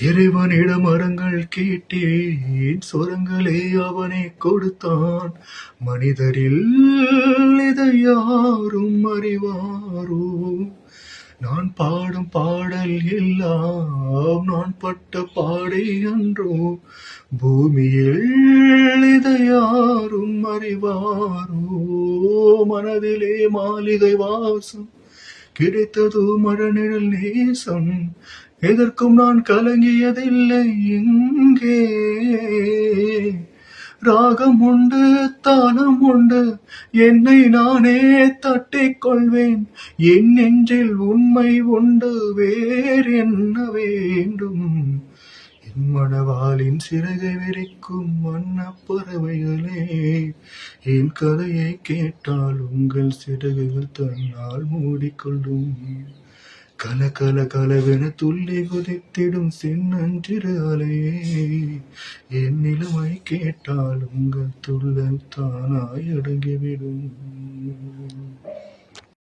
இறைவனிடம் வரங்கள் கேட்டேன், சொரங்களே அவனே கொடுத்தான். மனிதரில் இதை யாரும் அறிவாரோ? நான் பாடும் பாடல் எல்லாம் நான் பட்ட பாடை அன்றோ? பூமியில் இதை யாரும் அறிவாரோ? மனதிலே மாளிகை வாசம் கிடைத்ததோ மழநிழல் நேசம், எதற்கும் நான் கலங்கியதில்லை இங்கே. ராகம் உண்டு, தாளம் உண்டு, என்னை நானே தட்டிக் கொள்வேன். என் நெஞ்சில் உண்மை உண்டு, வேறு என்ன வேண்டும்? என் மணவாளின் சிறகை விரிக்கும் வண்ணப் பறவைகளே, என் கதையை கேட்டால் உங்கள் சிறகுகள் தன்னால் மூடிக்கொள்ளும். கல கல கலவென துள்ளி குதித்திடும் சின்னஞ்சிறு அலையே, என் நிலைமை கேட்டால் உங்கள் துள்ளல் தானாய் அடங்கிவிடும்.